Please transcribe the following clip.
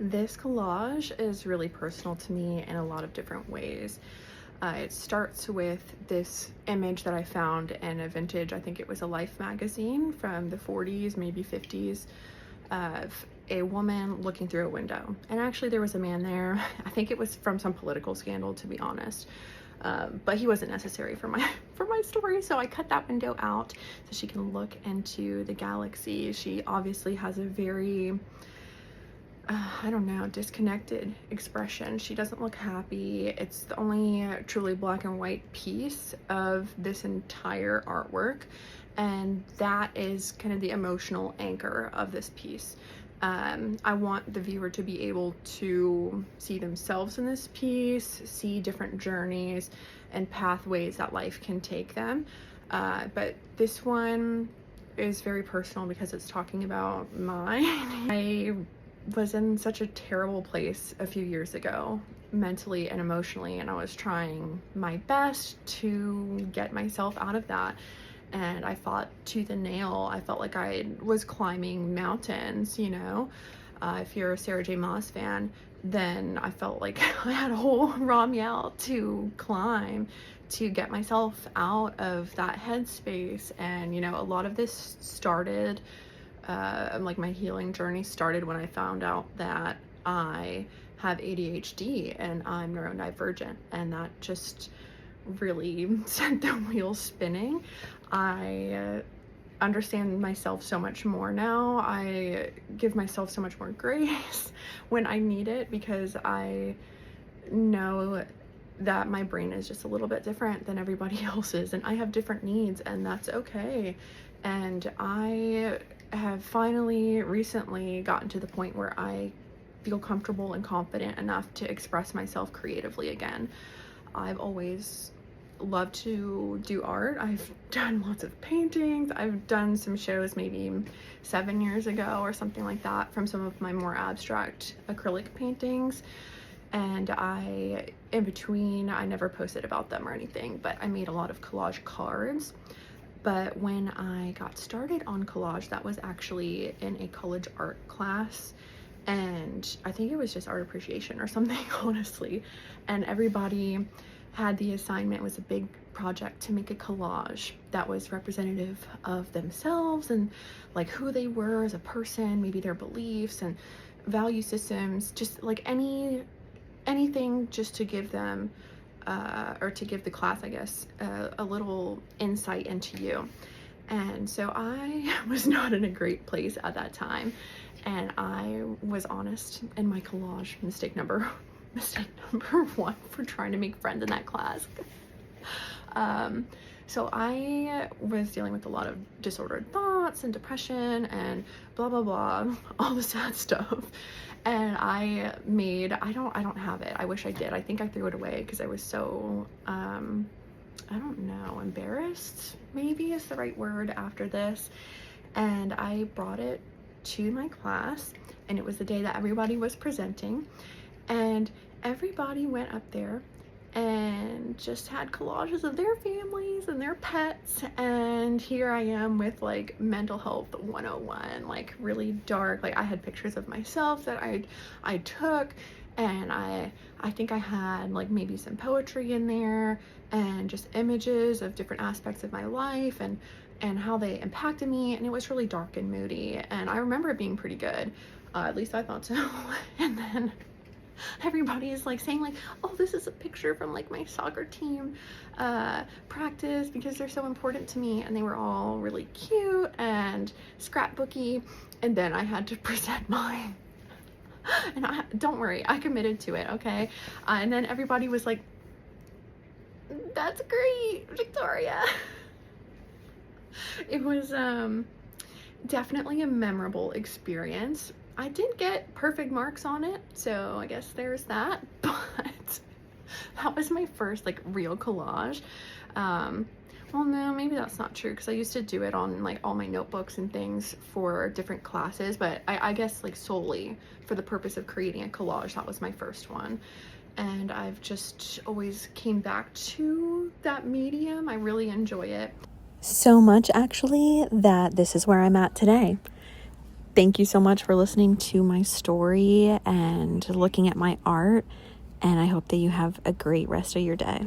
This collage is really personal to me in a lot of different ways. It starts with this image that I found in a vintage, I think it was a Life magazine from the 40s, maybe 50s, of a woman looking through a window. And actually there was a man there. I think it was from some political scandal, to be honest. But he wasn't necessary for my story, so I cut that window out so she can look into the galaxy. She obviously has a very I don't know, disconnected expression. She doesn't look happy. It's the only truly black and white piece of this entire artwork, and that is kind of the emotional anchor of this piece. I want the viewer to be able to see themselves in this piece, see different journeys and pathways that life can take them. But this one is very personal because it's talking about mine. I was in such a terrible place a few years ago, mentally and emotionally, and I was trying my best to get myself out of that. And I fought tooth and nail. I felt like I was climbing mountains, you know. If you're a Sarah J. Maas fan, then I felt like I had a whole Ramiel to climb to get myself out of that headspace. And, you know, a lot of this started, like my healing journey started when I found out that I have ADHD and I'm neurodivergent, and that just really sent the wheels spinning. I understand myself so much more now. I give myself so much more grace when I need it, because I know that my brain is just a little bit different than everybody else's, and I have different needs, and that's okay. And I have finally recently gotten to the point where I feel comfortable and confident enough to express myself creatively again. I've always loved to do art. I've done lots of paintings. I've done some shows maybe 7 years ago or something like that from some of my more abstract acrylic paintings. And in between, I never posted about them or anything, but I made a lot of collage cards. But when I got started on collage, that was actually in a college art class, and I think it was just art appreciation or something, honestly. And everybody had the assignment, was a big project to make a collage that was representative of themselves and like who they were as a person, maybe their beliefs and value systems, just like anything just to give them or to give the class, I guess, a little insight into you. And so I was not in a great place at that time, and I was honest in my collage. Mistake number one for trying to make friends in that class. So I was dealing with a lot of disordered thoughts and depression and blah blah blah, all the sad stuff. And I don't have it. I wish I did. I think I threw it away because I was so I don't know, embarrassed maybe is the right word after this. And I brought it to my class, and it was the day that everybody was presenting, and everybody went up there and just had collages of their families and their pets. And here I am with like mental health 101, like really dark. Like I had pictures of myself that I took, and I think I had like maybe some poetry in there and just images of different aspects of my life and how they impacted me. And it was really dark and moody, and I remember it being pretty good. At least I thought so. And then everybody is like saying like, oh, this is a picture from like my soccer team practice because they're so important to me, and they were all really cute and scrapbooky. And then I had to present mine, and don't worry, I committed to it, okay? And then everybody was like, that's great, Victoria. It was definitely a memorable experience. I did get perfect marks on it, so I guess there's that. But that was my first like real collage. Well, no, maybe that's not true, because I used to do it on like all my notebooks and things for different classes, but I guess like solely for the purpose of creating a collage, that was my first one. And I've just always came back to that medium. I really enjoy it. So much, actually, that this is where I'm at today. thank you so much for listening to my story and looking at my art, and I hope that you have a great rest of your day.